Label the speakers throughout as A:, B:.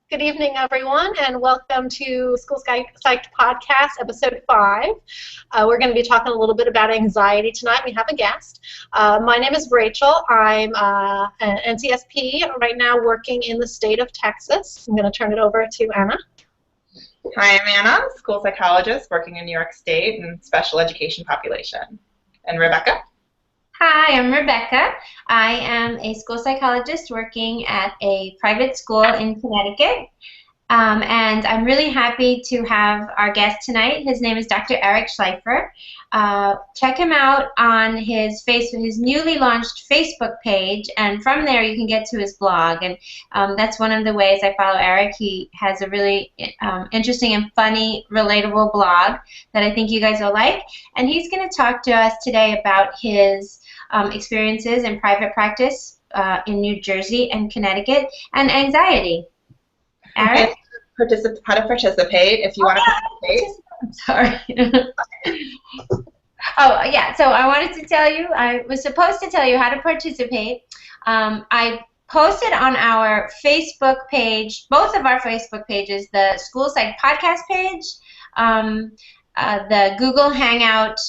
A: Good evening, everyone, and welcome to School Psyched Podcast, Episode 5. We're going to be talking a little bit about anxiety tonight. We have a guest. My name is Rachel. I'm an NCSP right now working in the state of Texas. I'm going to turn it over to Anna.
B: Hi, I'm Anna, school psychologist working in New York State in special education population. And Rebecca?
C: Hi, I'm Rebecca. I am a school psychologist working at a private school in Connecticut. And I'm really happy to have our guest tonight. His name is Dr. Eric Schleifer. Check him out on his newly launched Facebook page, and from there you can get to his blog. And that's one of the ways I follow Eric. He has a really interesting and funny, relatable blog that I think you guys will like. And he's going to talk to us today about his experiences in private practice in New Jersey and Connecticut, and anxiety. Eric?
B: How to participate if you want to participate.
C: Sorry. Oh, yeah, so I wanted to tell you, I was supposed to tell you how to participate. I posted on our Facebook page, both of our Facebook pages, the School Psych Podcast page, the Google Hangout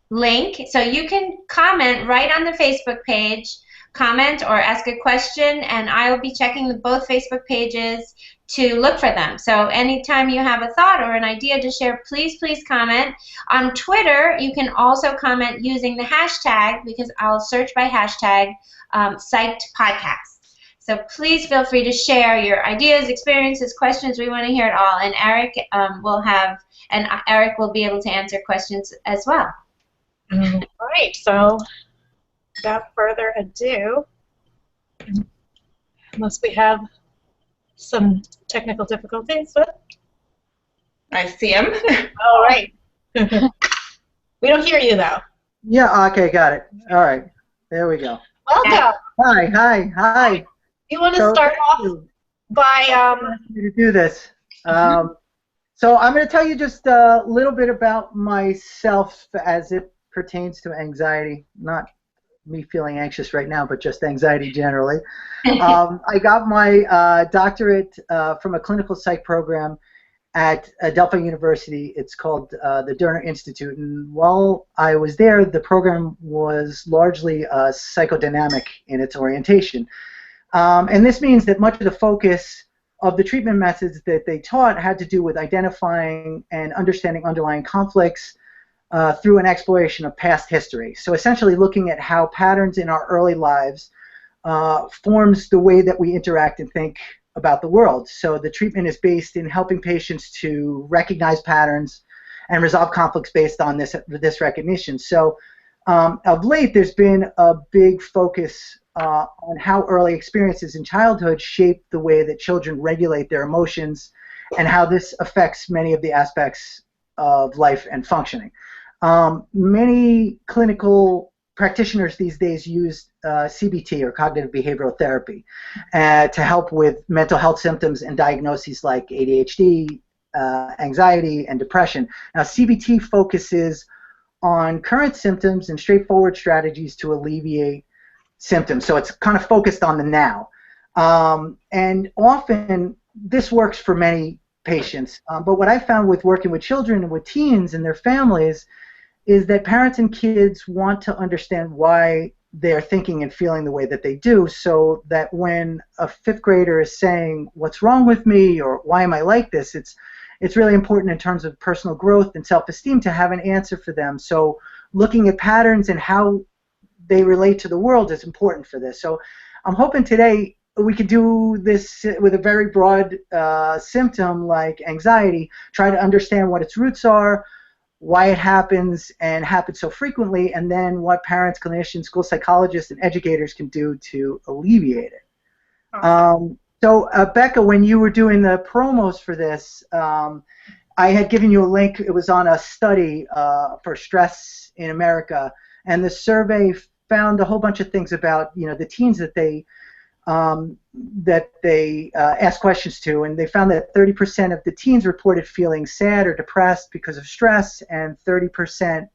C: link, so you can comment right on the Facebook page, comment or ask a question, and I will be checking both Facebook pages to look for them. So anytime you have a thought or an idea to share, please comment. On Twitter, you can also comment using the hashtag, because I'll search by hashtag Psyched Podcast. So please feel free to share your ideas, experiences, questions. We want to hear it all. And Eric will be able to answer questions as well.
A: All right, so without further ado, unless we have some technical difficulties,
B: I see him.
A: All right. We don't hear you, though.
D: Yeah, okay, got it. All right, there we go.
A: Welcome.
D: Hi.
A: You want to start off by...
D: to do this. So I'm going to tell you just a little bit about myself as it pertains to anxiety, not me feeling anxious right now, but just anxiety generally. I got my doctorate from a clinical psych program at Adelphi University. It's called the Derner Institute, and while I was there, the program was largely psychodynamic in its orientation. And this means that much of the focus of the treatment methods that they taught had to do with identifying and understanding underlying conflicts through an exploration of past history. So essentially looking at how patterns in our early lives forms the way that we interact and think about the world. So the treatment is based in helping patients to recognize patterns and resolve conflicts based on this recognition. So of late, there's been a big focus on how early experiences in childhood shape the way that children regulate their emotions and how this affects many of the aspects of life and functioning. Many clinical practitioners these days use CBT, or cognitive behavioral therapy, to help with mental health symptoms and diagnoses like ADHD, anxiety, and depression. Now, CBT focuses on current symptoms and straightforward strategies to alleviate symptoms. So it's kind of focused on the now. And often this works for many patients. But what I found with working with children and with teens and their families is that parents and kids want to understand why they're thinking and feeling the way that they do, so that when a fifth grader is saying, "What's wrong with me?" or "Why am I like this?" it's really important in terms of personal growth and self-esteem to have an answer for them. So looking at patterns and how they relate to the world is important for this. So I'm hoping today we could do this with a very broad symptom like anxiety, try to understand what its roots are, why it happens and happens so frequently, and then what parents, clinicians, school psychologists, and educators can do to alleviate it. Awesome. So Becca, when you were doing the promos for this, I had given you a link. It was on a study for stress in America, and the survey found a whole bunch of things about the teens that they asked questions to, and they found that 30% of the teens reported feeling sad or depressed because of stress, and 31%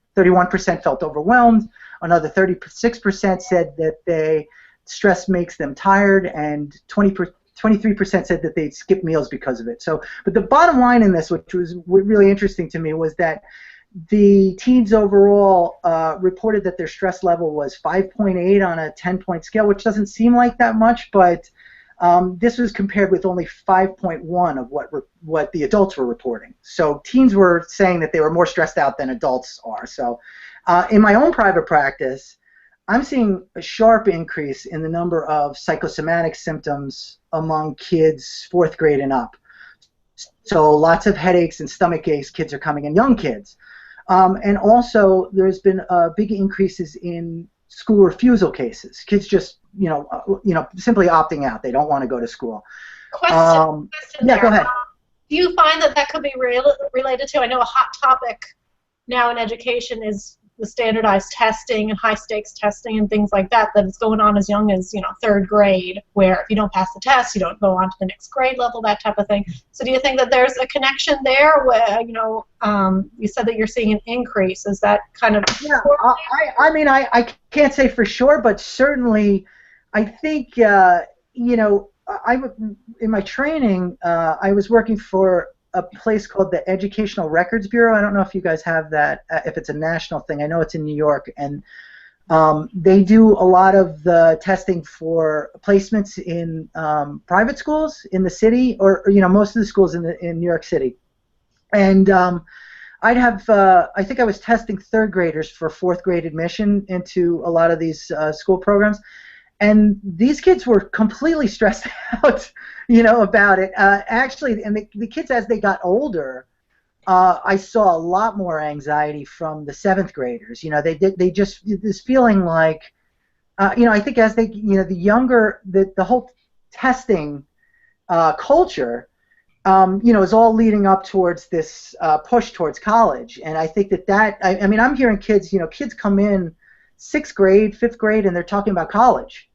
D: felt overwhelmed. Another 36% said that stress makes them tired, and 20% 23% said that they'd skip meals because of it. So, but the bottom line in this, which was really interesting to me, was that the teens overall reported that their stress level was 5.8 on a 10-point scale, which doesn't seem like that much, but this was compared with only 5.1 of what the adults were reporting. So teens were saying that they were more stressed out than adults are. So in my own private practice, I'm seeing a sharp increase in the number of psychosomatic symptoms among kids 4th grade and up. So lots of headaches and stomach aches, kids are coming in, young kids. And also there's been big increases in school refusal cases. Kids just, simply opting out. They don't want to go to school.
A: Question
D: yeah, go ahead.
A: Do you find that could be related to, I know a hot topic now in education is the standardized testing and high-stakes testing and things like that is going on as young as 3rd grade, where if you don't pass the test, you don't go on to the next grade level, that type of thing. So do you think that there's a connection there where, you said that you're seeing an increase? Is that kind of...
D: Yeah, I can't say for sure, but certainly I think, in my training, I was working for a place called the Educational Records Bureau. I don't know if you guys have that, if it's a national thing. I know it's in New York, and they do a lot of the testing for placements in private schools in the city, or most of the schools in New York City. And I'd have, I think I was testing 3rd graders for 4th grade admission into a lot of these school programs. And these kids were completely stressed out, about it. Actually, and the kids, as they got older, I saw a lot more anxiety from the 7th graders. They just, this feeling like, I think as they, the younger, the whole testing culture, is all leading up towards this push towards college. And I think I'm hearing kids, kids come in 6th grade, 5th grade, and they're talking about college.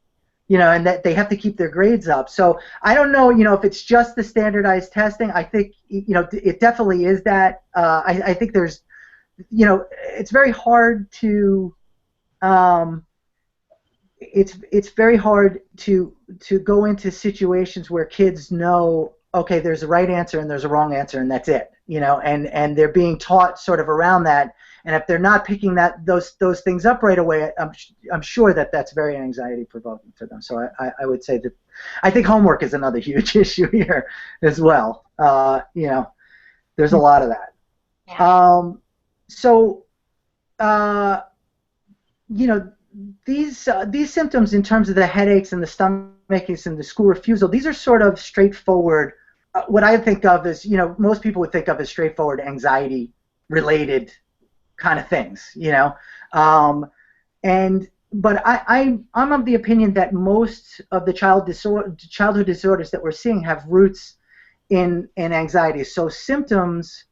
D: And that they have to keep their grades up. So I don't know, if it's just the standardized testing. I think, it definitely is that. I think there's, it's very hard to, it's very hard to go into situations where kids know, okay, there's a right answer and there's a wrong answer, and that's it, and they're being taught sort of around that. And if they're not picking those things up right away, I'm sure that's very anxiety provoking for them. So I would say that I think homework is another huge issue here as well. There's a lot of that. Yeah. These symptoms in terms of the headaches and the stomach aches and the school refusal, these are sort of straightforward. What I think of is, most people would think of as straightforward anxiety-related kind of things, but I'm of the opinion that most of the childhood disorders that we're seeing have roots in anxiety. So symptoms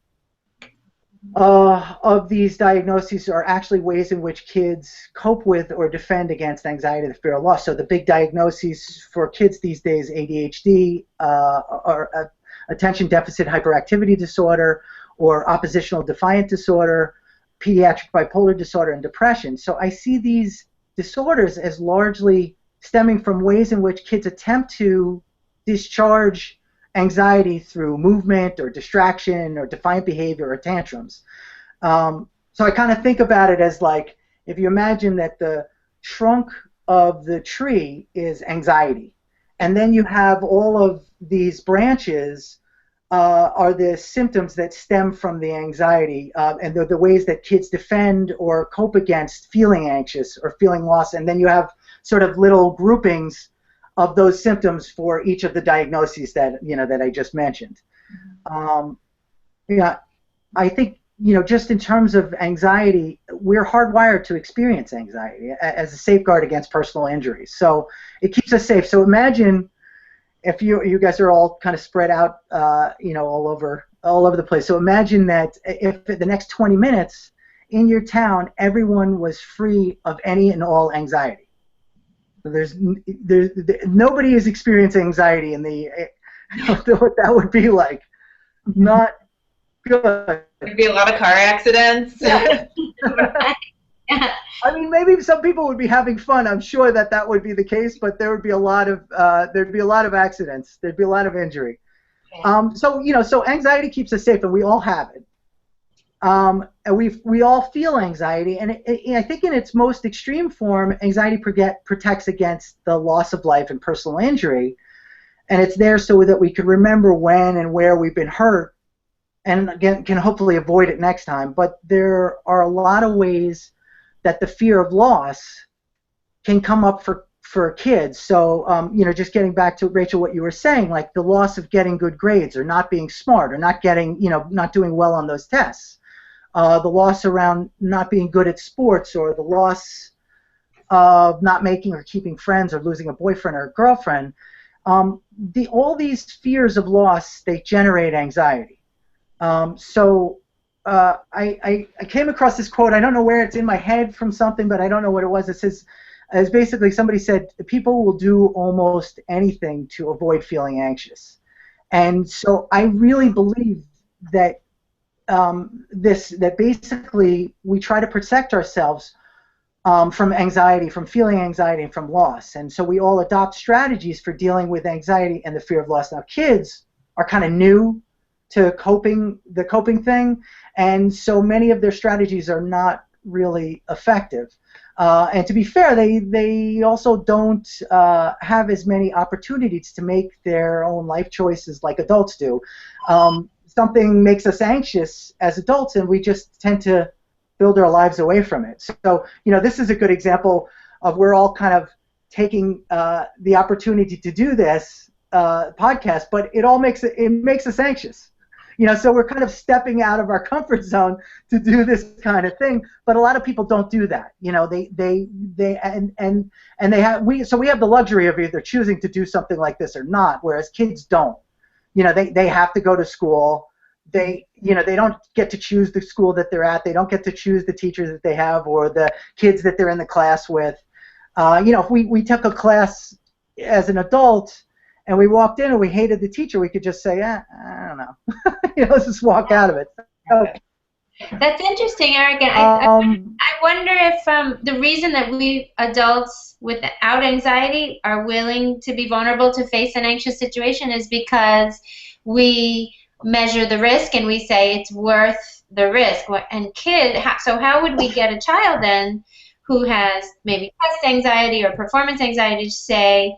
D: of these diagnoses are actually ways in which kids cope with or defend against anxiety, the fear of loss. So the big diagnoses for kids these days, ADHD, or attention deficit hyperactivity disorder, or oppositional defiant disorder, pediatric bipolar disorder, and depression. So I see these disorders as largely stemming from ways in which kids attempt to discharge anxiety through movement or distraction or defiant behavior or tantrums. So I kind of think about it as like, if you imagine that the trunk of the tree is anxiety, and then you have all of these branches are the symptoms that stem from the anxiety, and they're the ways that kids defend or cope against feeling anxious or feeling lost, and then you have sort of little groupings of those symptoms for each of the diagnoses that that I just mentioned. I think just in terms of anxiety, we're hardwired to experience anxiety as a safeguard against personal injuries. So it keeps us safe. So imagine if you guys are all kind of spread out, all over the place. So imagine that if the next 20 minutes in your town, everyone was free of any and all anxiety. So there's nobody is experiencing anxiety in the what that would be like. Not good.
B: There'd be a lot of car accidents.
D: I mean, maybe some people would be having fun. I'm sure that would be the case, but there would be a lot of accidents. There'd be a lot of injury. So anxiety keeps us safe, and we all have it. And we all feel anxiety, and I think in its most extreme form, anxiety protects against the loss of life and personal injury, and it's there so that we could remember when and where we've been hurt, and again can hopefully avoid it next time. But there are a lot of ways that the fear of loss can come up for kids. So just getting back to Rachel, what you were saying, like the loss of getting good grades, or not being smart, or not doing well on those tests. The loss around not being good at sports, or the loss of not making or keeping friends, or losing a boyfriend or a girlfriend. All these fears of loss, they generate anxiety. I came across this quote. I don't know where it's in my head from something, but I don't know what it was. It says, as basically somebody said, people will do almost anything to avoid feeling anxious. And so I really believe that that basically we try to protect ourselves from anxiety, from feeling anxiety, and from loss. And so we all adopt strategies for dealing with anxiety and the fear of loss. Now, kids are kind of new to the coping thing, and so many of their strategies are not really effective. And to be fair, they also don't have as many opportunities to make their own life choices like adults do. Something makes us anxious as adults, and we just tend to build our lives away from it. So, this is a good example of we're all kind of taking the opportunity to do this podcast, but it makes us anxious. So we're kind of stepping out of our comfort zone to do this kind of thing, but a lot of people don't do that. We have the luxury of either choosing to do something like this or not, whereas kids don't. They have to go to school. They don't get to choose the school that they're at. They don't get to choose the teachers that they have or the kids that they're in the class with. If we took a class as an adult and we walked in and we hated the teacher, we could just say, I don't know. Let's just walk out of it. So,
C: that's interesting, Eric. I wonder if the reason that we adults without anxiety are willing to be vulnerable to face an anxious situation is because we measure the risk and we say it's worth the risk. And so how would we get a child then who has maybe test anxiety or performance anxiety to say,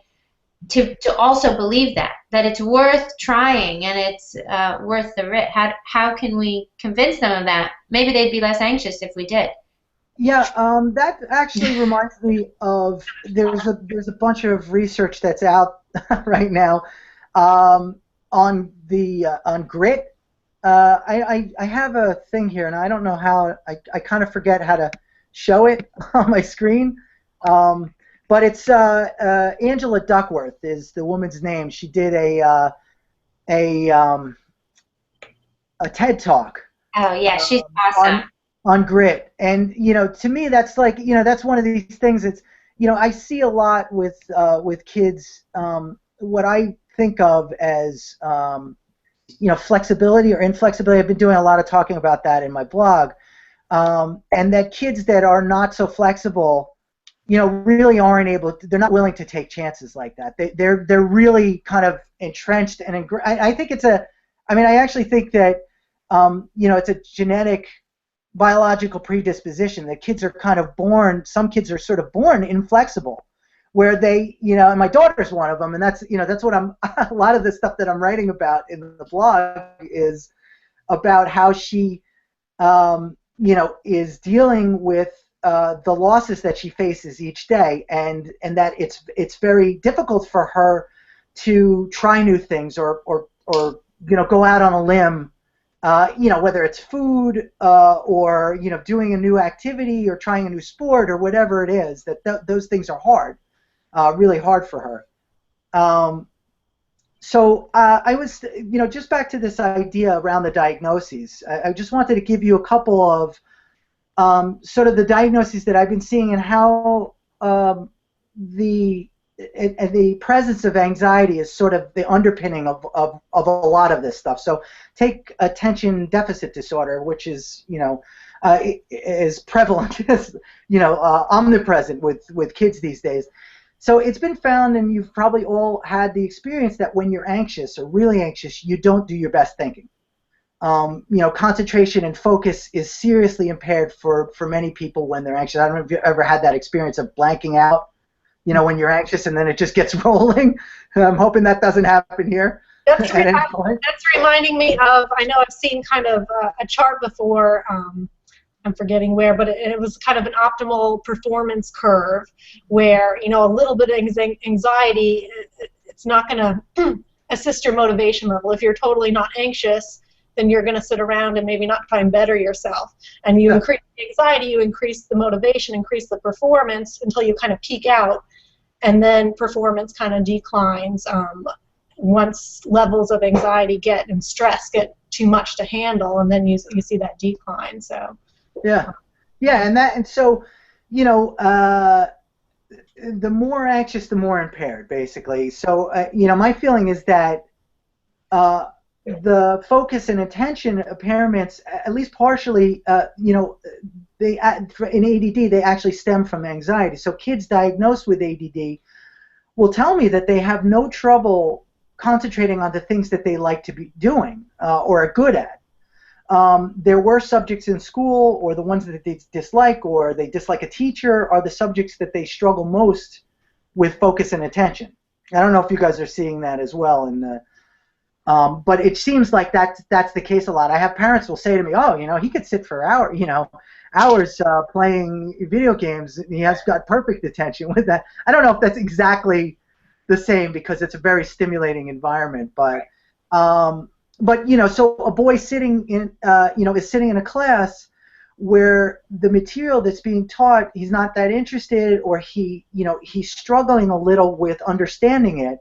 C: to also believe that it's worth trying and it's worth the risk? How can we convince them of that? Maybe they'd be less anxious if we did.
D: Yeah, that actually reminds me of there's a bunch of research that's out right now on grit. I have a thing here, and I don't know how I kind of forget how to show it on my screen. But it's Angela Duckworth is the woman's name. She did a TED Talk.
C: Oh yeah, she's awesome.
D: On grit, and to me that's like that's one of these things. It's I see a lot with kids what I think of as flexibility or inflexibility. I've been doing a lot of talking about that in my blog, and that kids that are not so flexible, really aren't able to, they're not willing to take chances like that. They're really kind of entrenched, and I think I actually think that it's a genetic biological predisposition that kids are kind of born. Some kids are sort of born inflexible, where they, and my daughter's one of them, and that's what a lot of the stuff that I'm writing about in the blog is about how she, is dealing with the losses that she faces each day, and that it's very difficult for her to try new things or go out on a limb, whether it's food or doing a new activity or trying a new sport or whatever it is. Those things are hard, really hard for her. So I was just back to this idea around the diagnoses. I just wanted to give you a couple of sort of the diagnoses that I've been seeing and how the presence of anxiety is sort of the underpinning of a lot of this stuff. So take attention deficit disorder, which is is prevalent, as omnipresent with kids these days. So it's been found, and you've probably all had the experience, that when you're anxious or really anxious, you don't do your best thinking. Concentration and focus is seriously impaired for many people when they're anxious. I don't know if you ever had that experience of blanking out, when you're anxious and then it just gets rolling. I'm hoping that doesn't happen here.
A: That's reminding me of, I know I've seen kind of a chart before, I'm forgetting where, but it was kind of an optimal performance curve where, a little bit of anxiety, it's not going to assist your motivation level. If you're totally not anxious, then you're going to sit around and maybe not try and better yourself. And you increase the anxiety, you increase the motivation, increase the performance until you kind of peak out, and then performance kind of declines once levels of anxiety and stress get too much to handle, and then you see that decline. So and so the more anxious, the more impaired, basically. So my feeling is that the focus and attention impairments, at least partially, in ADD, they actually stem from anxiety. So kids diagnosed with ADD will tell me that they have no trouble concentrating on the things that they like to be doing or are good at. Their worst subjects in school, or the ones that they dislike, or they dislike a teacher, are the subjects that they struggle most with focus and attention. I don't know if you guys are seeing that as well. But it seems like that's the case a lot. I have parents will say to me, "Oh, he could sit for hours playing video games. He has got perfect attention with that." I don't know if that's exactly the same, because it's a very stimulating environment. But so a boy sitting in is sitting in a class where the material that's being taught, he's not that interested, or he's struggling a little with understanding it.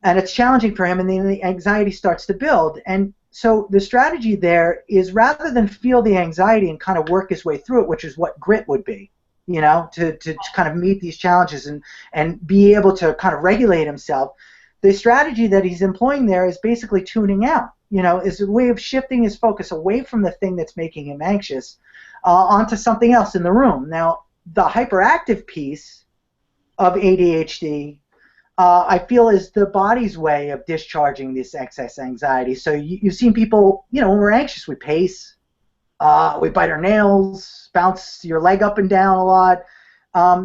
A: And it's challenging for him, and then the anxiety starts to build. And so the strategy there is, rather than feel the anxiety and kind of work his way through it, which is what grit would be, to kind of meet these challenges and be able to kind of regulate himself, the strategy that he's employing there is basically tuning out, is a way of shifting his focus away from the thing that's making him anxious onto something else in the room. Now, the hyperactive piece of ADHD, I feel, is the body's way of discharging this excess anxiety. So you've seen people, when we're anxious, we pace, we bite our nails, bounce your leg up and down a lot.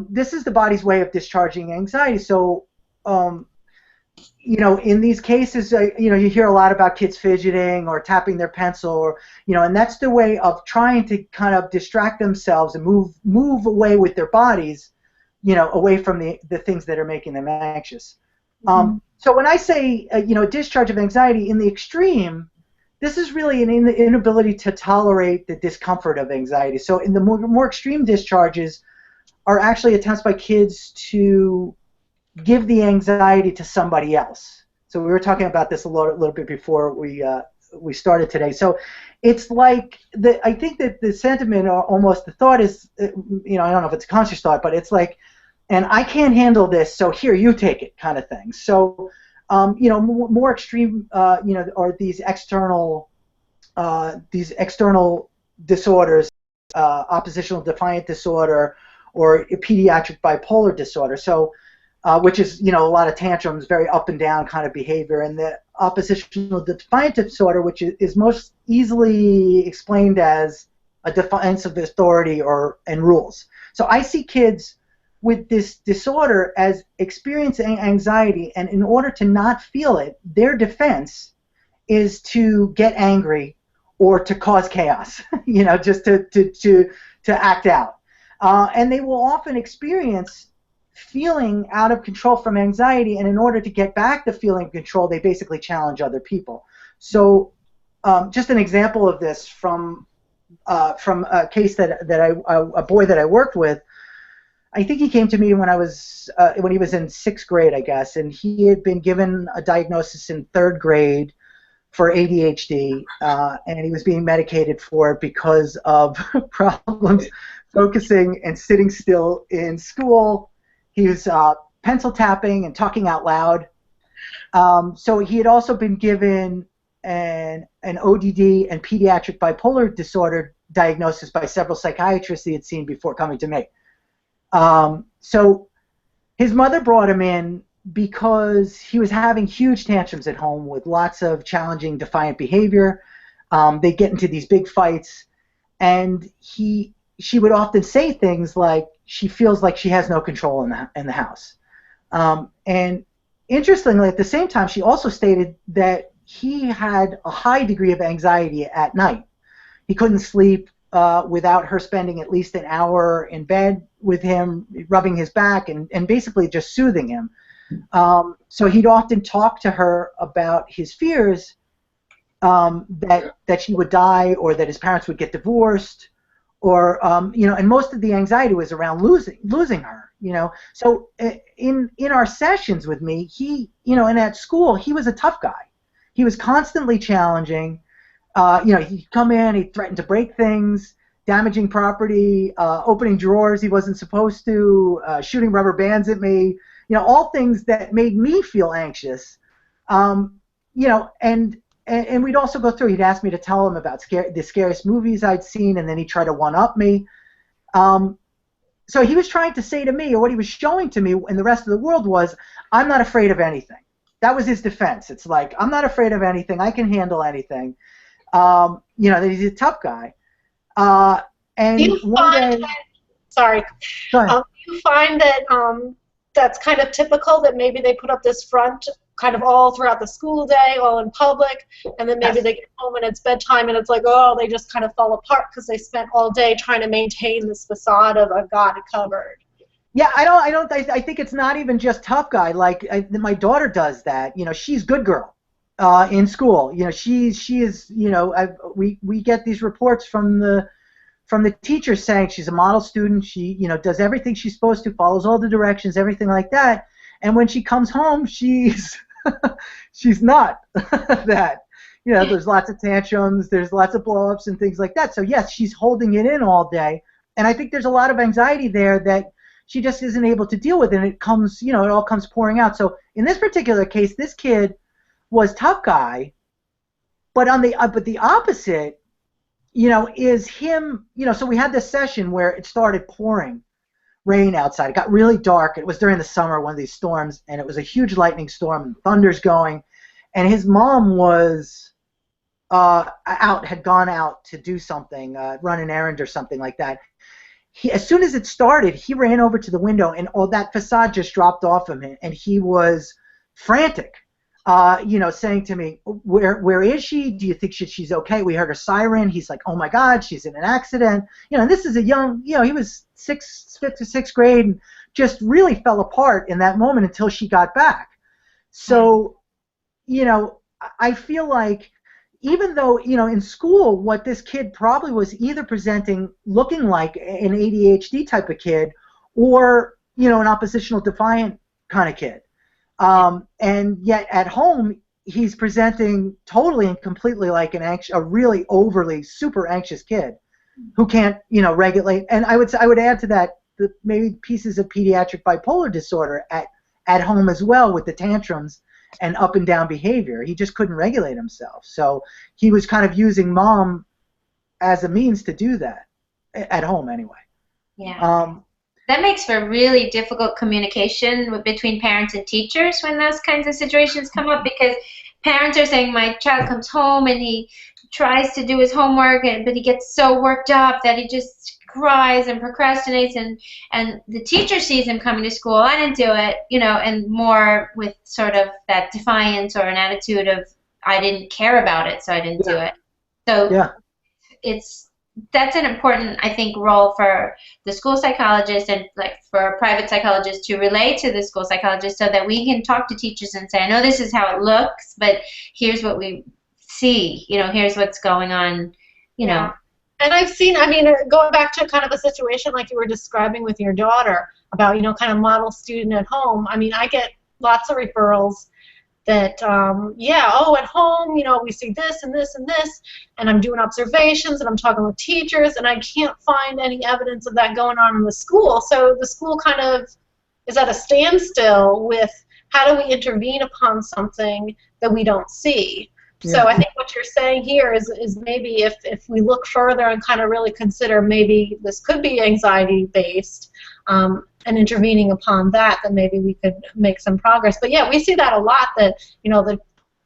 A: This is the body's way of discharging anxiety. So, in these cases, you hear a lot about kids fidgeting or tapping their pencil, or, and that's the way of trying to kind of distract themselves and move away with their bodies, away from the things that are making them anxious. So when I say, discharge of anxiety in the extreme, this is really an inability to tolerate the discomfort of anxiety. So in the more extreme discharges are actually attempts by kids to give the anxiety to somebody else. So we were talking about this a little bit before we started today. So it's like, I think that the sentiment, or almost the thought is, I don't know if it's a conscious thought, but it's like, and I can't handle this, so here, you take it, kind of thing. So, more extreme, are these external disorders, oppositional defiant disorder, or pediatric bipolar disorder. So, which is, a lot of tantrums, very up and down kind of behavior, and the oppositional defiant disorder, which is most easily explained as a defiance of authority and rules. So I see kids with this disorder as experiencing anxiety, and in order to not feel it, their defense is to get angry or to cause chaos, just to act out. And they will often experience feeling out of control from anxiety, and in order to get back the feeling of control, they basically challenge other people. So just an example of this from a case a boy that I worked with. I think he came to me when he was in 6th grade, I guess, and he had been given a diagnosis in 3rd grade for ADHD, and he was being medicated for it because of problems focusing and sitting still in school. He was pencil tapping and talking out loud. So he had also been given an ODD and pediatric bipolar disorder
D: diagnosis by several psychiatrists he had seen before coming to me. So his mother brought him in because he was having huge tantrums at home with lots of challenging, defiant behavior. They get into these big fights, and she would often say things like she feels like she has no control in the house. And interestingly, at the same time, she also stated that he had a high degree of anxiety at night. He couldn't sleep without her spending at least an hour in bed with him, rubbing his back and basically just soothing him. So he'd often talk to her about his fears that she would die, or that his parents would get divorced, or and most of the anxiety was around losing her. So in our sessions with me, he, and at school, he was a tough guy. He was constantly challenging. He'd come in, he'd threaten to break things, damaging property, opening drawers he wasn't supposed to, shooting rubber bands at me, all things that made me feel anxious. And we'd also go through, he'd ask me to tell him about the scariest movies I'd seen, and then he'd try to one-up me. So he was trying to say to me, or what he was showing to me and the rest of the world was, I'm not afraid of anything. That was his defense. It's like, I'm not afraid of anything. I can handle anything. That he's a tough guy. And
A: do you find that that's kind of typical, that maybe they put up this front kind of all throughout the school day, all in public, and then maybe they get home and it's bedtime and it's like, oh, they just kind of fall apart because they spent all day trying to maintain this facade of I've got it covered?
D: Yeah, I think it's not even just tough guy. Like my daughter does that. She's good girl in school. She is. We get these reports from the teachers saying she's a model student. She does everything she's supposed to, follows all the directions, everything like that. And when she comes home, she's she's not that. There's lots of tantrums, there's lots of blow-ups and things like that. So yes, she's holding it in all day, and I think there's a lot of anxiety there that she just isn't able to deal with, and it comes, it all comes pouring out. So in this particular case, this kid was tough guy, but the opposite, is him. So we had this session where it started pouring rain outside. It got really dark. It was during the summer, one of these storms, and it was a huge lightning storm, and thunder's going, and his mom was had gone out to do something, run an errand or something like that. As soon as it started, he ran over to the window, and all that facade just dropped off of him, and he was frantic, saying to me, where is she? Do you think she's okay? We heard a siren. He's like, oh my God, she's in an accident. And this is a young, he was fifth to sixth grade, and just really fell apart in that moment until she got back. So, I feel like, even though, in school, what this kid probably was either presenting looking like an ADHD type of kid, or, an oppositional defiant kind of kid. And yet at home, he's presenting totally and completely like a really overly super anxious kid who can't, regulate. And I would add to that maybe pieces of pediatric bipolar disorder at home as well, with the tantrums and up and down behavior. He just couldn't regulate himself. So he was kind of using mom as a means to do that, at home anyway.
C: Yeah. That makes for really difficult communication between parents and teachers when those kinds of situations come up, because parents are saying, my child comes home and he tries to do his homework, but he gets so worked up that he just cries and procrastinates, and the teacher sees him coming to school, I didn't do it, and more with sort of that defiance or an attitude of, I didn't care about it, so I didn't do it. So that's an important, I think, role for the school psychologist, and like for a private psychologist to relate to the school psychologist, so that we can talk to teachers and say, I know this is how it looks, but here's what we see, here's what's going on,
A: Yeah. And I've seen, going back to kind of a situation like you were describing with your daughter about, kind of model student at home. I get lots of referrals that, at home, we see this and this and this, and I'm doing observations and I'm talking with teachers, and I can't find any evidence of that going on in the school. So the school kind of is at a standstill with, how do we intervene upon something that we don't see? So I think what you're saying here is maybe if we look further and kind of really consider maybe this could be anxiety-based, and intervening upon that, then maybe we could make some progress. But yeah, we see that a lot, that, you know, the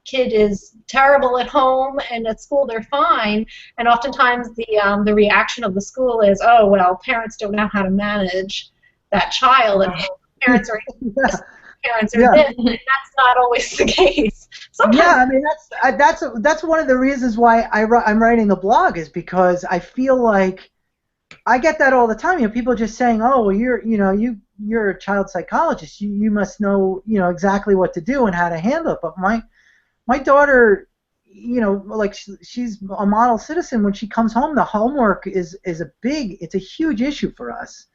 A: kid is terrible at home and at school they're fine, and oftentimes the reaction of the school is, oh, well, parents don't know how to manage that child at home. Parents are parents are this, and that's not always the case. Sometimes,
D: yeah, I mean that's one of the reasons why I'm writing the blog, is because I feel like I get that all the time. You know, people just saying, "Oh, well, you're a child psychologist. You must know, you know, exactly what to do and how to handle it." But my daughter, you know, like she's a model citizen. When she comes home, the homework is it's a huge issue for us,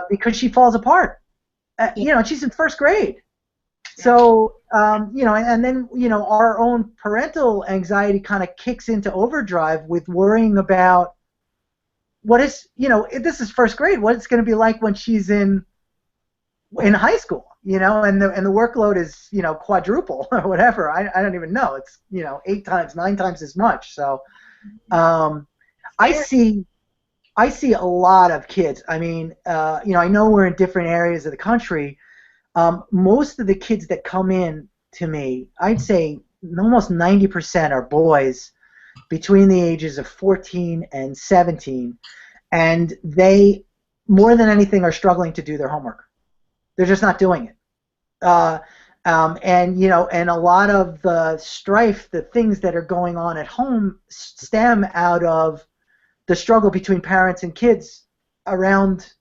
D: because she falls apart. You know, she's in first grade. So, you know, and then, you know, our own parental anxiety kind of kicks into overdrive with worrying about what is, you know, if this is first grade, what it's going to be like when she's in high school, you know, and the workload is, you know, quadruple or whatever. I don't even know. It's, you know, 8 times, 9 times as much. So, I see a lot of kids. I mean, you know, I know we're in different areas of the country. Most of the kids that come in to me, I'd say almost 90% are boys between the ages of 14 and 17, and they, more than anything, are struggling to do their homework. They're just not doing it. And, you know, and a lot of the strife, the things that are going on at home, stem out of the struggle between parents and kids around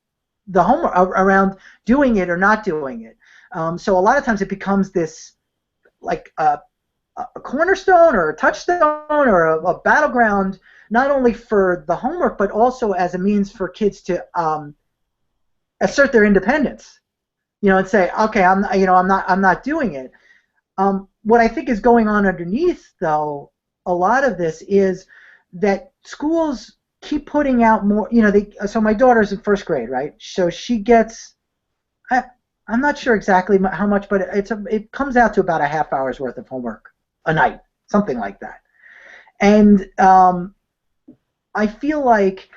D: the homework, around doing it or not doing it. So a lot of times it becomes this, like a cornerstone or a touchstone or a battleground, not only for the homework but also as a means for kids to assert their independence, you know, and say, okay, I'm not doing it. What I think is going on underneath, though, a lot of this is that schools keep putting out more. You know, so my daughter's in first grade, right? So she gets, I'm not sure exactly how much, but it comes out to about a half hour's worth of homework a night, something like that. And I feel like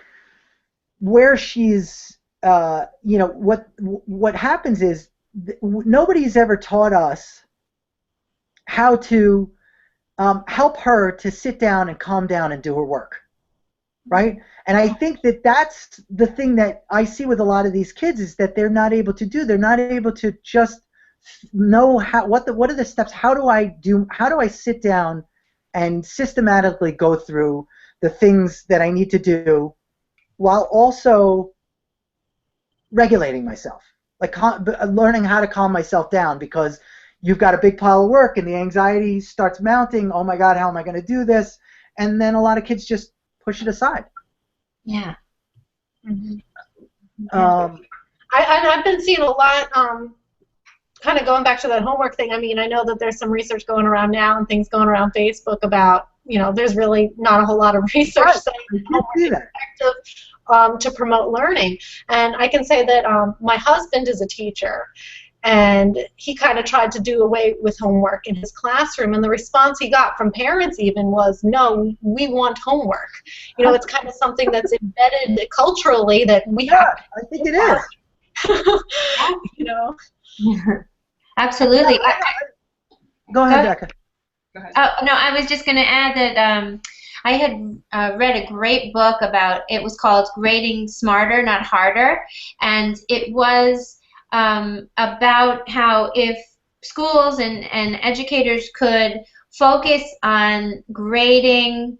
D: where she's, you know, what happens is nobody's ever taught us how to help her to sit down and calm down and do her work, right? And I think that that's the thing that I see with a lot of these kids, is that they're not able to do. They're not able to just know what are the steps. How do I sit down and systematically go through the things that I need to do while also regulating myself, like learning how to calm myself down, because you've got a big pile of work and the anxiety starts mounting. Oh my God, how am I going to do this? And then a lot of kids just push it aside.
C: Yeah.
A: Mm-hmm. I've been seeing a lot, kind of going back to that homework thing. I mean, I know that there's some research going around now and things going around Facebook about, you know, there's really not a whole lot of research saying homework is effective to promote learning. And I can say that my husband is a teacher, and he kind of tried to do away with homework in his classroom, and the response he got from parents even was, no, we want homework. You know, it's kind of something that's embedded culturally that we have.
D: I think it is.
A: You know?
C: Absolutely.
D: Go ahead, Becca.
B: Go ahead.
C: Oh, no, I was just going to add that I had read a great book it was called Grading Smarter, Not Harder, and it was about how if schools and educators could focus on grading,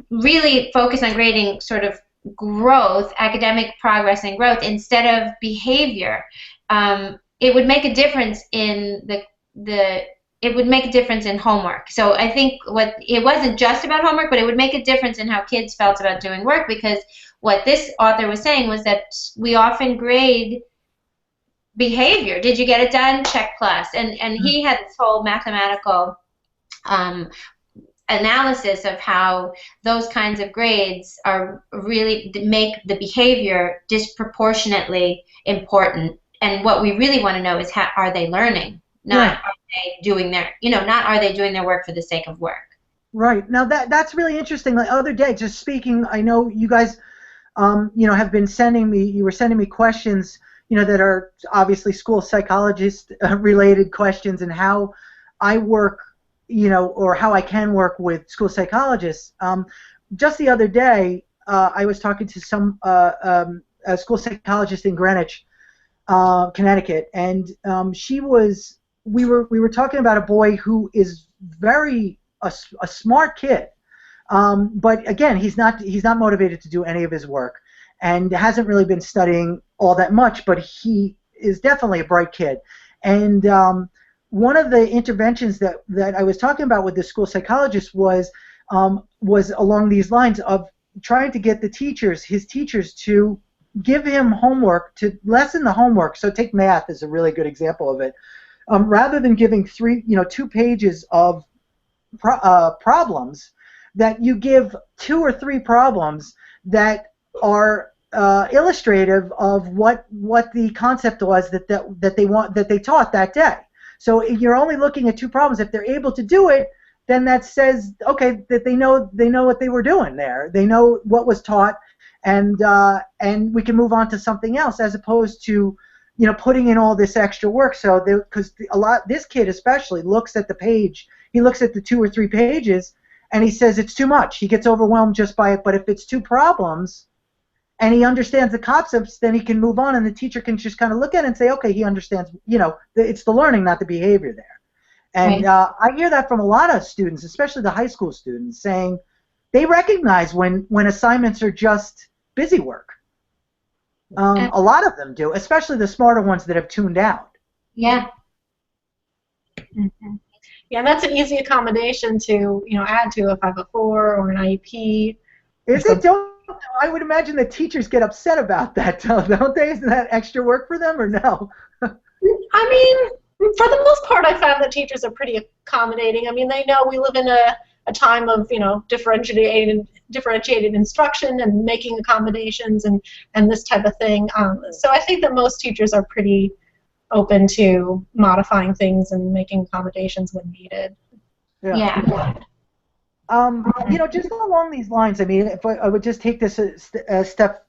C: really focus on grading sort of growth, academic progress and growth, instead of behavior, it would make a difference in it would make a difference in homework. So I think it wasn't just about homework, but it would make a difference in how kids felt about doing work, because what this author was saying was that we often grade behavior. Did you get it done? Check plus. And he had this whole mathematical analysis of how those kinds of grades are really make the behavior disproportionately important. And what we really want to know is, how are they learning? not are they doing their, not are they doing their work for the sake of work.
D: Right. Now that's really interesting. The other day, just speaking, I know you guys, have been sending me. You were sending me questions, that are obviously school psychologist related questions, and how I work, or how I can work with school psychologists. Just the other day, I was talking to a school psychologist in Greenwich, Connecticut, and we were talking about a boy who is a smart kid, but again, he's not motivated to do any of his work, and hasn't really been studying all that much, but he is definitely a bright kid. And one of the interventions that I was talking about with the school psychologist was along these lines of trying to get his teachers to give him homework, to lessen the homework. So take math as a really good example of it. Rather than giving 2 pages of problems, that you give 2 or 3 problems that are illustrative of what the concept was that they taught that day. So if you're only looking at 2 problems, if they're able to do it, then that says, okay, that they know what they were doing there. They know what was taught, and we can move on to something else, as opposed to putting in all this extra work. So because this kid especially looks at the page, he looks at the 2 or 3 pages, and he says it's too much. He gets overwhelmed just by it. But if it's 2 problems, and he understands the concepts, then he can move on, and the teacher can just kind of look at it and say, okay, he understands. It's the learning, not the behavior there. And I hear that from a lot of students, especially the high school students, saying they recognize when assignments are just busy work. A lot of them do, especially the smarter ones that have tuned out.
C: Yeah.
A: Mm-hmm. Yeah, and that's an easy accommodation to add to a 504 or an IEP.
D: Is it? I would imagine that teachers get upset about that, don't they? Isn't that extra work for them, or no?
A: I mean, for the most part, I found that teachers are pretty accommodating. I mean, they know we live in a time of differentiated instruction and making accommodations and this type of thing. So I think that most teachers are pretty open to modifying things and making accommodations when needed.
C: Yeah.
D: Just along these lines, I mean, if I would just take this a step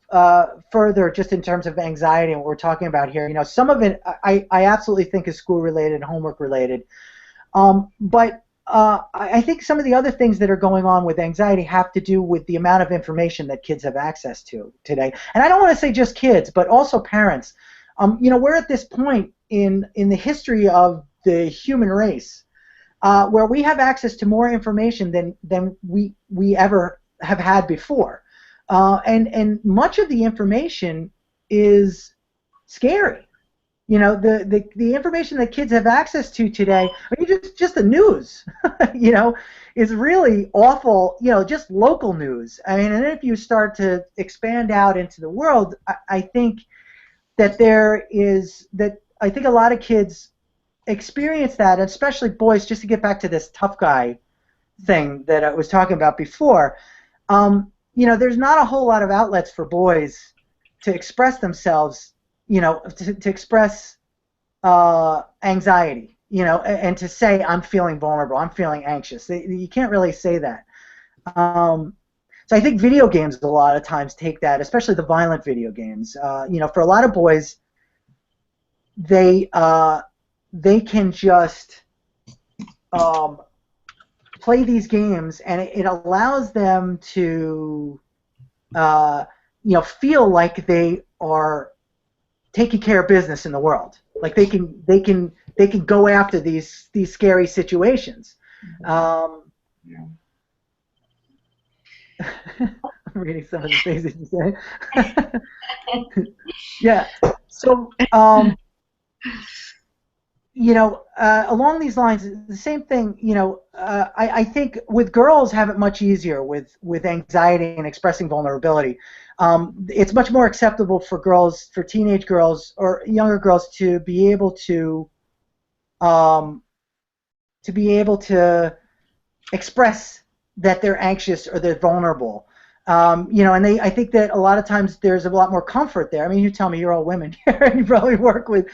D: further, just in terms of anxiety and what we're talking about here, some of it I absolutely think is school-related, homework-related. But I think some of the other things that are going on with anxiety have to do with the amount of information that kids have access to today. And I don't want to say just kids, but also parents. We're at this point in the history of the human race where we have access to more information than we ever have had before. And much of the information is scary. The information that kids have access to today, I mean, just the news, is really awful, just local news. I mean, and then if you start to expand out into the world, I think that I think a lot of kids experience that, especially boys, just to get back to this tough guy thing that I was talking about before. There's not a whole lot of outlets for boys to express themselves, to express anxiety, and to say, I'm feeling vulnerable, I'm feeling anxious. You can't really say that. So I think video games a lot of times take that, especially the violent video games. For a lot of boys, they can just play these games, and it allows them to feel like they are taking care of business in the world. Like they can go after these scary situations. I'm reading some of the things that you say. Yeah. So along these lines, the same thing. I think with girls have it much easier with anxiety and expressing vulnerability. It's much more acceptable for girls, for teenage girls or younger girls, to be able to express that they're anxious or they're vulnerable. And I think that a lot of times there's a lot more comfort there. I mean, you tell me, you're all women here, and you probably work with,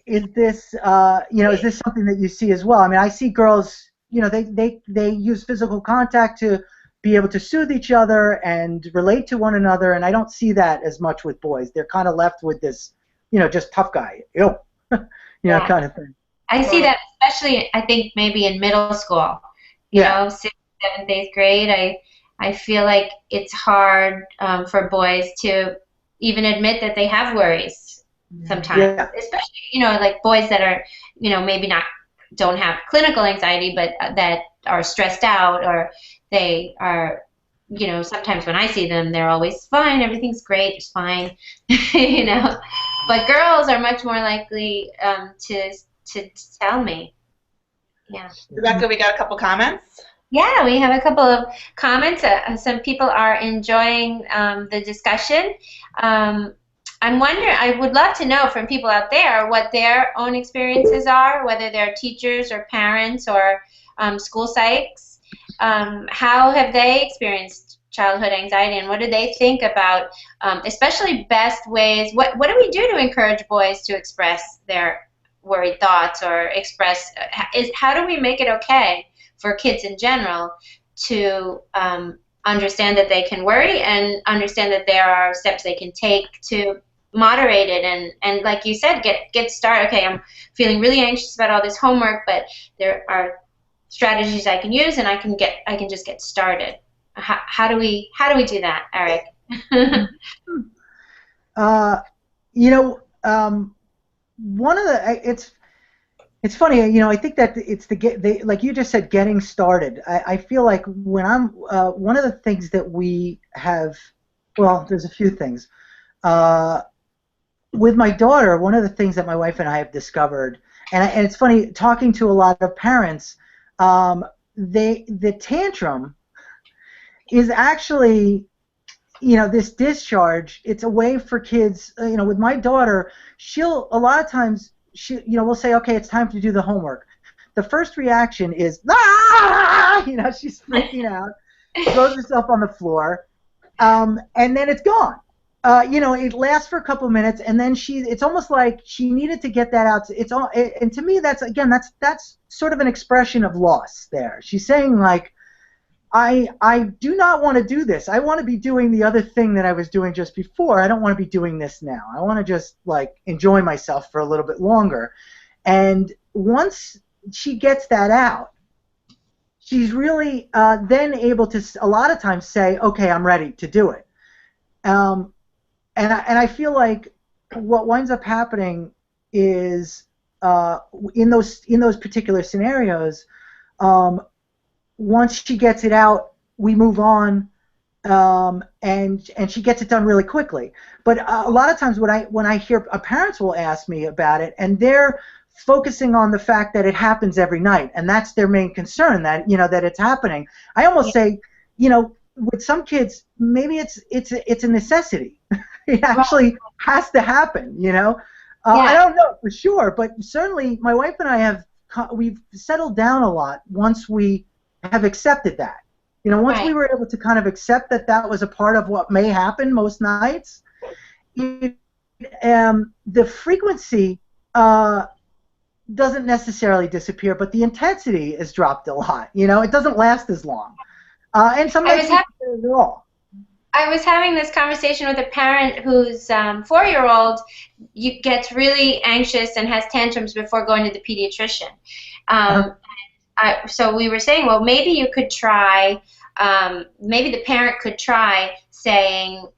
D: is this is this something that you see as well? I mean, I see girls, they use physical contact to be able to soothe each other and relate to one another, and I don't see that as much with boys. They're kind of left with this, just tough guy, kind of thing.
C: I see that especially, I think, maybe in middle school. You know, 6th, 7th, 8th grade. I feel like it's hard for boys to even admit that they have worries sometimes, especially like boys that are maybe don't have clinical anxiety, but that are stressed out, or they are sometimes when I see them, they're always fine, everything's great, it's fine, But girls are much more likely to tell me. Yeah.
B: Rebecca, we got a couple comments.
C: Yeah, we have a couple of comments. Some people are enjoying the discussion. I'm wondering, I would love to know from people out there what their own experiences are, whether they're teachers or parents or school psychs. How have they experienced childhood anxiety, and what do they think about, especially best ways? What do we do to encourage boys to express their worried thoughts, or express, how do we make it okay for kids in general to understand that they can worry and understand that there are steps they can take to moderate it, and like you said, get started. Okay, I'm feeling really anxious about all this homework, but there are strategies I can use, and I can just get started. How do we do that, Eric?
D: One of the it's funny, I think that it's like you just said, getting started. I feel like when I'm one of the things that we have, well, there's a few things. With my daughter, one of the things that my wife and I have discovered, and it's funny, talking to a lot of parents, the tantrum is actually, this discharge. It's a way for kids, with my daughter, a lot of times, we'll say, okay, it's time to do the homework. The first reaction is, ah! She's freaking out, throws herself on the floor, and then it's gone. It lasts for a couple minutes, and then it's almost like she needed to get that out. And to me, that's sort of an expression of loss there. She's saying, like, I do not want to do this. I want to be doing the other thing that I was doing just before. I don't want to be doing this now. I want to just, like, enjoy myself for a little bit longer. And once she gets that out, she's really then able to, a lot of times, say, okay, I'm ready to do it. And I feel like what winds up happening is in those particular scenarios, once she gets it out, we move on, and she gets it done really quickly. But a lot of times when I hear parents will ask me about it, and they're focusing on the fact that it happens every night, and that's their main concern, that that it's happening. I almost say, with some kids, maybe it's a necessity. It actually has to happen. I don't know for sure, but certainly my wife and I we've settled down a lot once we have accepted that. Once we were able to kind of accept that was a part of what may happen most nights, the frequency doesn't necessarily disappear, but the intensity is dropped a lot. It doesn't last as long. And sometimes at all.
C: I was having this conversation with a parent whose 4-year-old gets really anxious and has tantrums before going to the pediatrician. So we were saying, well, maybe you could try, maybe the parent could try saying,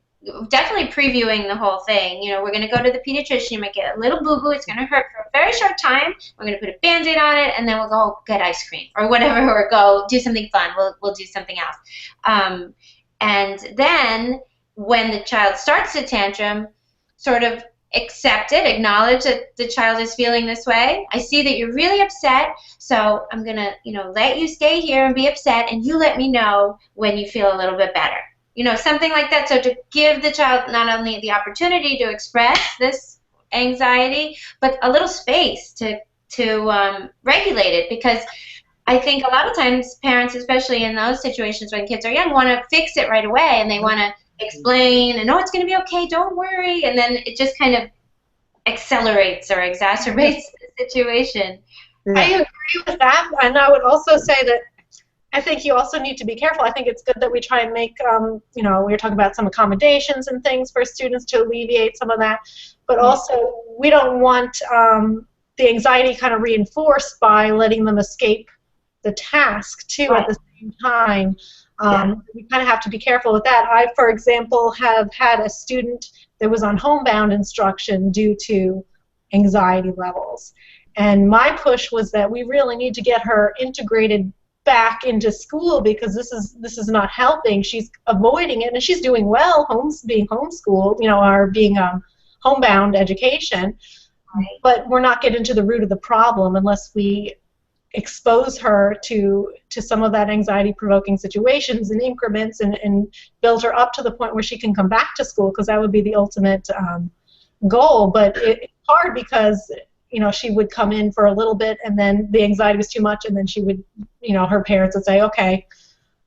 C: definitely previewing the whole thing. We're going to go to the pediatrician. You might get a little boo-boo. It's going to hurt for a very short time. We're going to put a Band-Aid on it, and then we'll go get ice cream or whatever, or go do something fun. We'll do something else. And then when the child starts the tantrum, sort of accept it, acknowledge that the child is feeling this way. I see that you're really upset, so I'm going to, let you stay here and be upset, and you let me know when you feel a little bit better. Something like that. So to give the child not only the opportunity to express this anxiety, but a little space to regulate it, because I think a lot of times parents, especially in those situations when kids are young, want to fix it right away, and they want to explain, and it's going to be okay, don't worry, and then it just kind of accelerates or exacerbates the situation.
A: I agree with that, and I would also say that I think you also need to be careful. I think it's good that we try and make, we were talking about some accommodations and things for students to alleviate some of that, but also we don't want the anxiety kind of reinforced by letting them escape the task, too, at the same time. We kind of have to be careful with that. I, for example, have had a student that was on homebound instruction due to anxiety levels. And my push was that we really need to get her integrated back into school because this is not helping. She's avoiding it, and she's doing well, being homeschooled, or being homebound education. Right. But we're not getting to the root of the problem unless we expose her to some of that anxiety-provoking situations in increments and build her up to the point where she can come back to school, because that would be the ultimate goal. But it's hard because she would come in for a little bit, and then the anxiety was too much, and then she would, her parents would say, okay,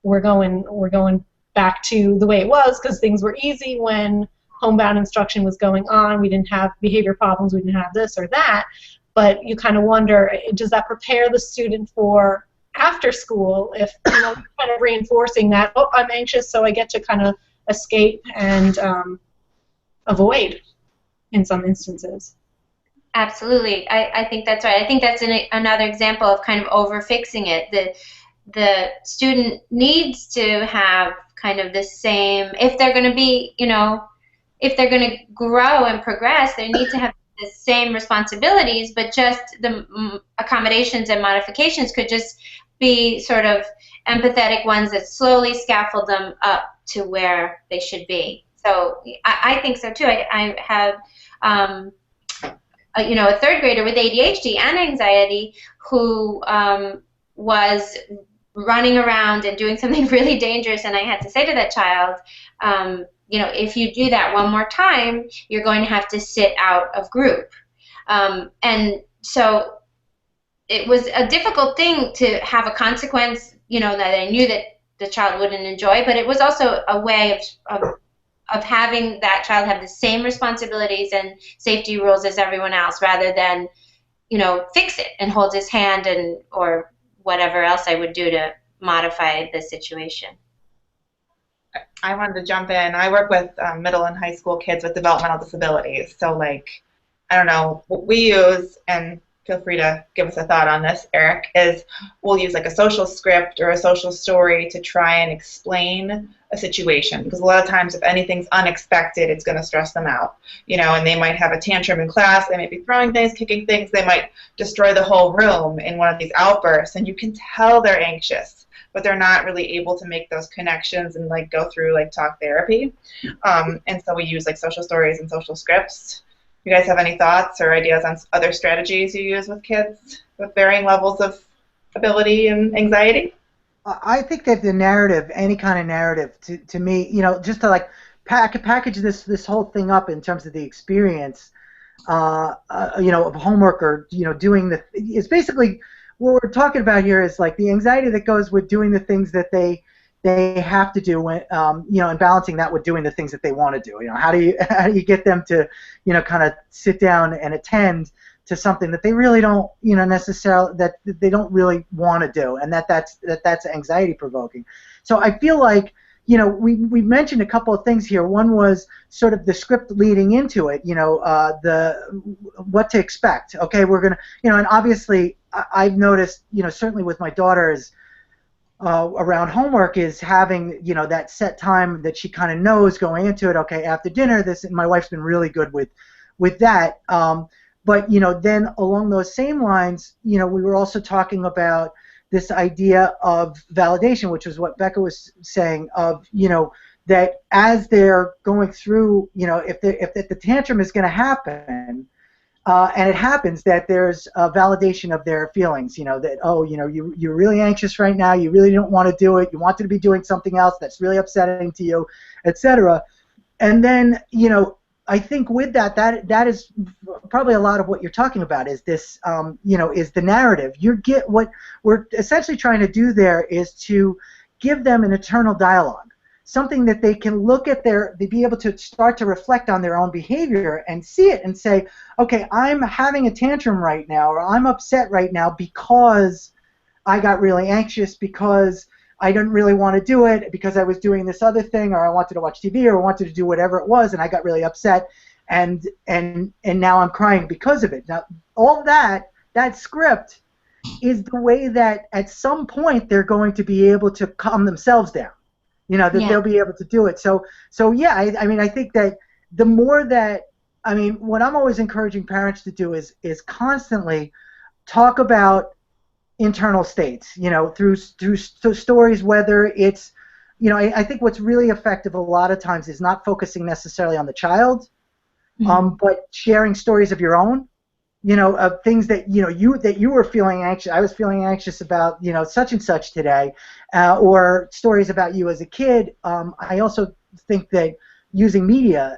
A: we're going back to the way it was, because things were easy when homebound instruction was going on. We didn't have behavior problems. We didn't have this or that. But you kind of wonder, does that prepare the student for after school if, kind of reinforcing that, oh, I'm anxious, so I get to kind of escape and avoid in some instances.
C: Absolutely. I think that's right. I think that's another example of kind of over-fixing it. The student needs to have kind of the same, if they're going to be, if they're going to grow and progress, they need to have the same responsibilities, but just the accommodations and modifications could just be sort of empathetic ones that slowly scaffold them up to where they should be. So I think so too. I have a third grader with ADHD and anxiety who was running around and doing something really dangerous, and I had to say to that child, if you do that one more time, you're going to have to sit out of group. And so it was a difficult thing to have a consequence, that I knew that the child wouldn't enjoy, but it was also a way of having that child have the same responsibilities and safety rules as everyone else, rather than, fix it and hold his hand or whatever else I would do to modify the situation.
B: I wanted to jump in. I work with middle and high school kids with developmental disabilities. So, I don't know, what we use, and feel free to give us a thought on this, Eric, is we'll use a social script or a social story to try and explain a situation. Because a lot of times if anything's unexpected, it's going to stress them out. And they might have a tantrum in class. They might be throwing things, kicking things. They might destroy the whole room in one of these outbursts. And you can tell they're anxious, but they're not really able to make those connections and go through talk therapy. And so we use social stories and social scripts. You guys have any thoughts or ideas on other strategies you use with kids with varying levels of ability and anxiety?
D: I think that the narrative, any kind of narrative, to me, just to package this whole thing up in terms of the experience, of homework or doing it's basically what we're talking about here is the anxiety that goes with doing the things that they have to do when and balancing that with doing the things that they want to do. How do you get them to kind of sit down and attend to something that they really don't necessarily, that they don't really want to do, and that's anxiety provoking. So I feel like we mentioned a couple of things here. One was sort of the script leading into it, what to expect. Okay, we're gonna, and obviously I've noticed, certainly with my daughters, around homework is having that set time that she kind of knows going into it. Okay, after dinner, this, and my wife's been really good with that. But then along those same lines, we were also talking about this idea of validation, which is what Becca was saying, of that as they're going through, if the tantrum is going to happen, and it happens, that there's a validation of their feelings, that, you're really anxious right now, you really don't want to do it, you wanted to be doing something else that's really upsetting to you, etc. And then, I think with that is probably a lot of what you're talking about, is this, is the narrative. What we're essentially trying to do there is to give them an internal dialogue. something that they can look at they be able to start to reflect on their own behavior and see it and say, okay, I'm having a tantrum right now, or I'm upset right now because I got really anxious, because I didn't really want to do it, because I was doing this other thing, or I wanted to watch TV, or wanted to do whatever it was, and I got really upset, and now I'm crying because of it. Now, all that script is the way that at some point they're going to be able to calm themselves down. That they'll be able to do it. So yeah, I mean, I think that the more that, I mean, what I'm always encouraging parents to do is constantly talk about internal states, through stories, whether it's, I think what's really effective a lot of times is not focusing necessarily on the child, but sharing stories of your own, of things that you were feeling anxious. I was feeling anxious about such and such today, or stories about you as a kid. I also think that using media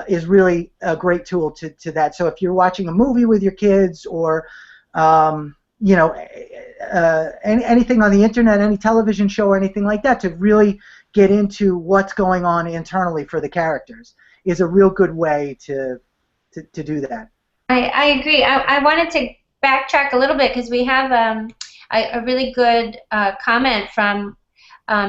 D: is really a great tool to that. So if you're watching a movie with your kids, or anything on the internet, any television show or anything like that, to really get into what's going on internally for the characters is a real good way to do that.
C: I agree. I wanted to backtrack a little bit because we have a really good comment from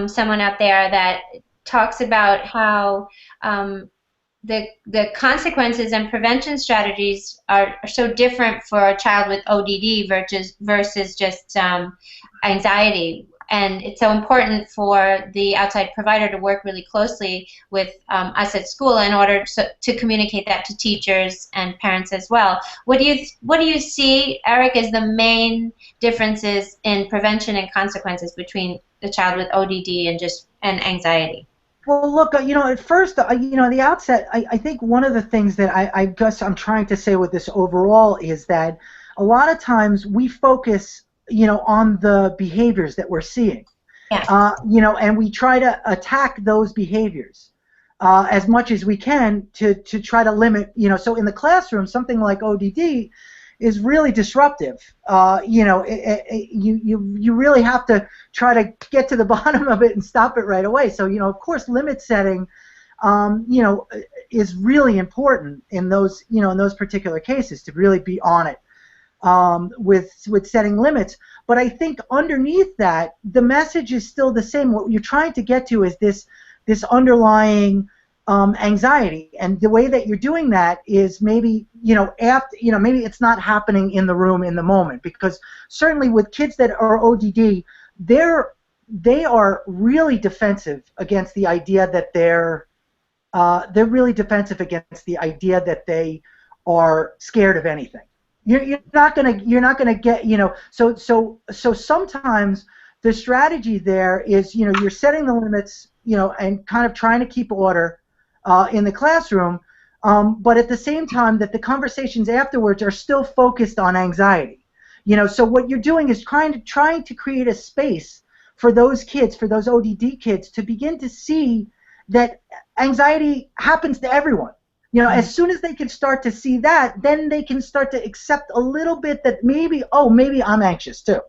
C: someone out there that talks about how the consequences and prevention strategies are so different for a child with ODD versus just anxiety. And it's so important for the outside provider to work really closely with us at school in order to communicate that to teachers and parents as well. What do you see, Eric, as the main differences in prevention and consequences between the child with ODD and anxiety?
D: Well, look, at first, at the outset, I think one of the things that I guess I'm trying to say with this overall is that a lot of times we focus, on the behaviors that we're seeing, and we try to attack those behaviors as much as we can to try to limit, so in the classroom, something like ODD is really disruptive. You really have to try to get to the bottom of it and stop it right away. So, of course, limit setting, is really important in those, in those particular cases, to really be on it with setting limits. But I think underneath that, the message is still the same. What you're trying to get to is this underlying anxiety, and the way that you're doing that is maybe maybe it's not happening in the room in the moment, because certainly with kids that are ODD, they are really defensive against the idea that they're really defensive against the idea that they are scared of anything. You're not gonna get so sometimes the strategy there is you're setting the limits and kind of trying to keep order in the classroom, but at the same time that the conversations afterwards are still focused on anxiety. So what you're doing is trying to create a space for those kids, for those ODD kids, to begin to see that anxiety happens to everyone. As soon as they can start to see that, then they can start to accept a little bit that maybe I'm anxious too.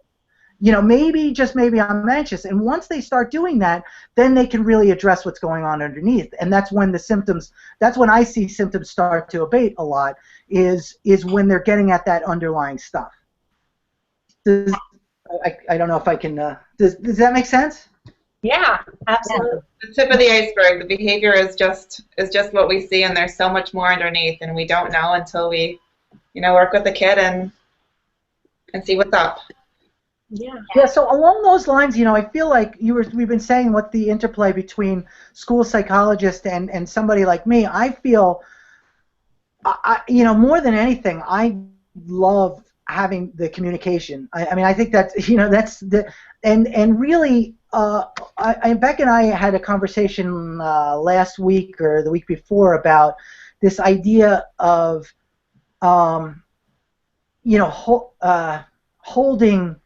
D: Maybe I'm anxious. And once they start doing that, then they can really address what's going on underneath. And that's when that's when I see symptoms start to abate a lot, is when they're getting at that underlying stuff. I don't know if I can, does that make sense?
A: Yeah, absolutely.
B: The tip of the iceberg, the behavior is just what we see, and there's so much more underneath, and we don't know until we, work with the kid and see what's up.
D: Yeah. So along those lines, I feel like we've been saying what the interplay between school psychologist and somebody like me. I feel, more than anything, I love having the communication. I mean, I think that that's the and really. Beck and I had a conversation last week or the week before about this idea of, holding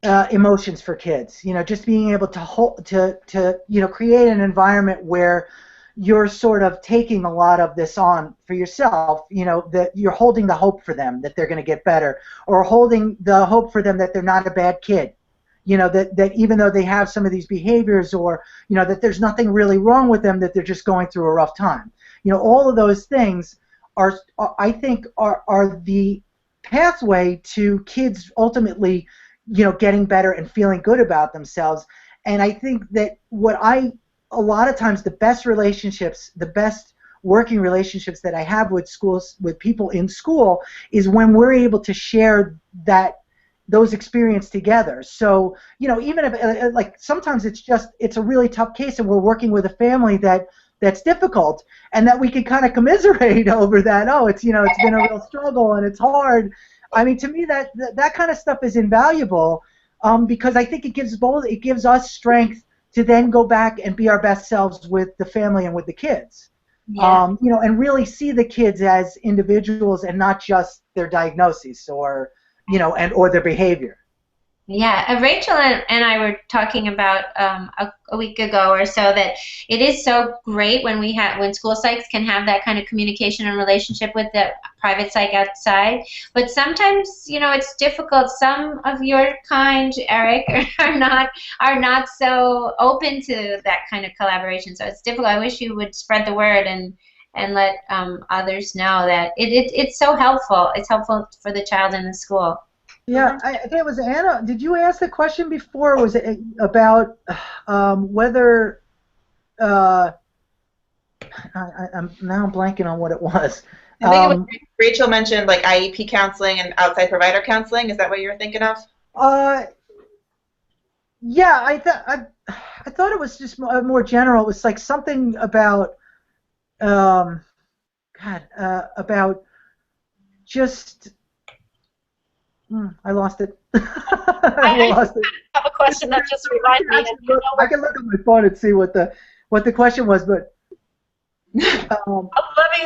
D: emotions for kids. Just being able to create an environment where you're sort of taking a lot of this on for yourself. That you're holding the hope for them that they're going to get better, or holding the hope for them that they're not a bad kid. that even though they have some of these behaviors, or that there's nothing really wrong with them, that they're just going through a rough time. All of those things are I think are the pathway to kids ultimately getting better and feeling good about themselves. And I think that a lot of times the best relationships, the best working relationships that I have with people in school, is when we're able to share those experiences together. So, even if like sometimes it's a really tough case and we're working with a family that's difficult, and that we can kind of commiserate over that. Oh, it's been a real struggle and it's hard. I mean, to me that kind of stuff is invaluable, because I think it gives us strength to then go back and be our best selves with the family and with the kids. Yeah. And really see the kids as individuals and not just their diagnoses or their behavior.
C: Yeah, Rachel and I were talking about a week ago or so that it is so great when school psychs can have that kind of communication and relationship with the private psych outside. But sometimes, it's difficult. Some of your kind, Eric, are not so open to that kind of collaboration. So it's difficult. I wish you would spread the word and let others know that it's so helpful. It's helpful for the child in the school.
D: Yeah, I think it was Anna. Did you ask the question before? Was it about whether I'm now blanking on what it was.
B: I think it was Rachel mentioned like IEP counseling and outside provider counseling. Is that what you were thinking of?
D: Yeah, I thought it was just more general. It was like something about about just. I lost it.
A: I lost it. I have a question that just reminded me.
D: I can look at my phone and see what the question was, but
A: let me.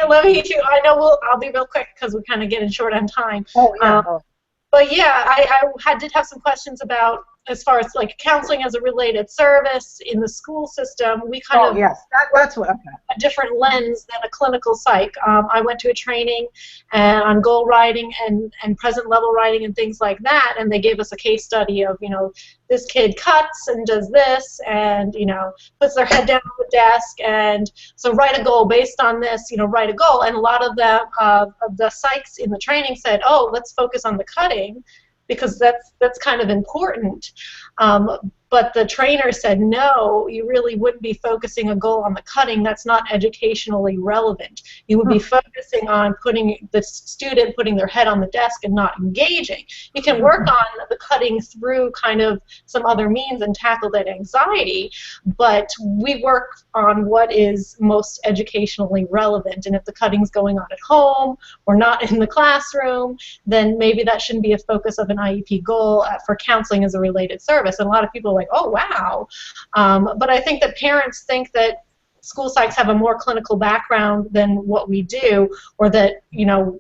A: I know I'll be real quick because we're kind of getting short on time.
D: Oh yeah.
A: But yeah, I did have some questions about, as far as like counseling as a related service in the school system. We kind of
D: yes, that's what. Okay.
A: A different lens than a clinical psych. I went to a training on goal writing and present level writing and things like that, and they gave us a case study of this kid cuts and does this and puts their head down on the desk, and so write a goal based on this. Write a goal, and a lot of the psychs in the training said, oh, let's focus on the cutting, because that's kind of important. But the trainer said, no, you really wouldn't be focusing a goal on the cutting. That's not educationally relevant. You would be focusing on putting their head on the desk and not engaging. You can work on the cutting through kind of some other means and tackle that anxiety, but we work on what is most educationally relevant. And if the cutting's going on at home or not in the classroom, then maybe that shouldn't be a focus of an IEP goal for counseling as a related service. And a lot of people are like, oh, wow. But I think that parents think that school psychs have a more clinical background than what we do, or that,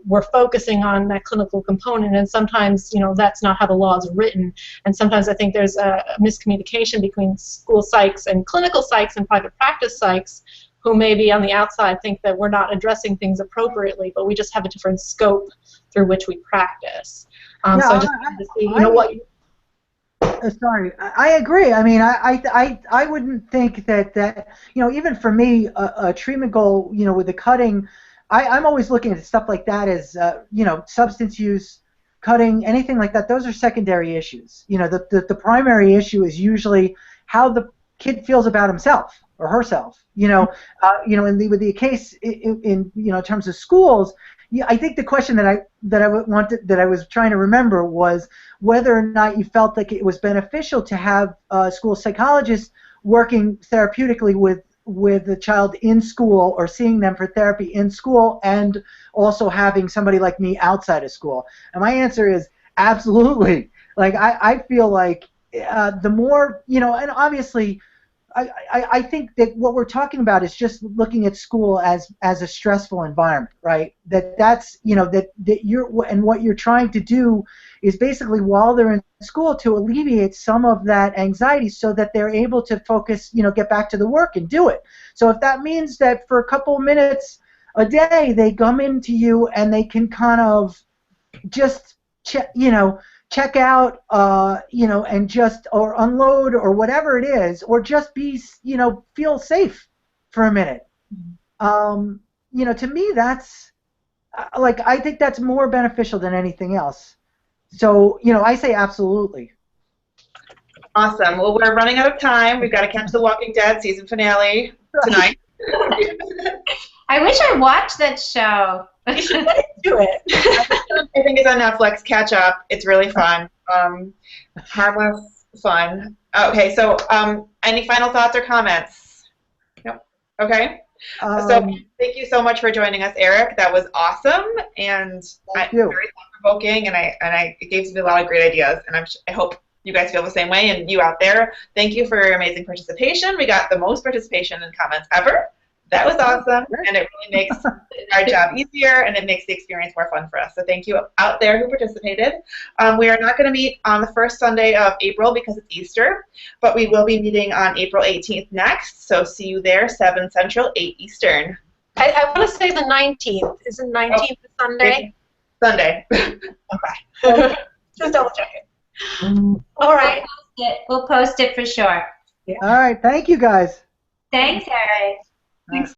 A: we're focusing on that clinical component, and sometimes, that's not how the law is written. And sometimes I think there's a miscommunication between school psychs and clinical psychs and private practice psychs, who maybe on the outside think that we're not addressing things appropriately, but we just have a different scope through which we practice. So I just wanted to see, what you...
D: Sorry, I agree. I mean, I wouldn't think that even for me, a treatment goal, with the cutting, I'm always looking at stuff like that as, substance use, cutting, anything like that. Those are secondary issues. The primary issue is usually how the kid feels about himself or herself. With the case in terms of schools. Yeah, I think the question that I was trying to remember was whether or not you felt like it was beneficial to have a school psychologist working therapeutically with the child in school, or seeing them for therapy in school, and also having somebody like me outside of school. And my answer is absolutely. Like I feel like the more, and obviously I think that what we're talking about is just looking at school as a stressful environment, right? That's that you're, and what you're trying to do is basically, while they're in school, to alleviate some of that anxiety so that they're able to focus, get back to the work and do it. So if that means that for a couple of minutes a day they come into you and they can kind of just check out, and just, or unload, or whatever it is, or just be, feel safe for a minute. To me, that's, I think that's more beneficial than anything else. So, I say absolutely.
B: Awesome. Well, we're running out of time. We've got to catch the Walking Dead season finale tonight.
C: I wish I watched that show.
A: You should do it.
B: I think it's on Netflix. Catch up. It's really fun. Harmless fun. Okay, so any final thoughts or comments? Nope. Okay. So thank you so much for joining us, Eric. That was awesome and very thought-provoking, and it gave me a lot of great ideas. And I hope you guys feel the same way, and you out there. Thank you for your amazing participation. We got the most participation and comments ever. That was awesome, and it really makes our job easier, and it makes the experience more fun for us. So thank you out there who participated. We are not going to meet on the first Sunday of April because it's Easter, but we will be meeting on April 18th next. So see you there, 7 Central, 8 Eastern.
A: I want to say the 19th. Is the 19th a Sunday?
B: Sunday.
A: Okay. Just double check it. All right.
C: We'll post it for sure.
D: Yeah. All right. Thank you, guys.
C: Thanks, Eric.
B: Thanks.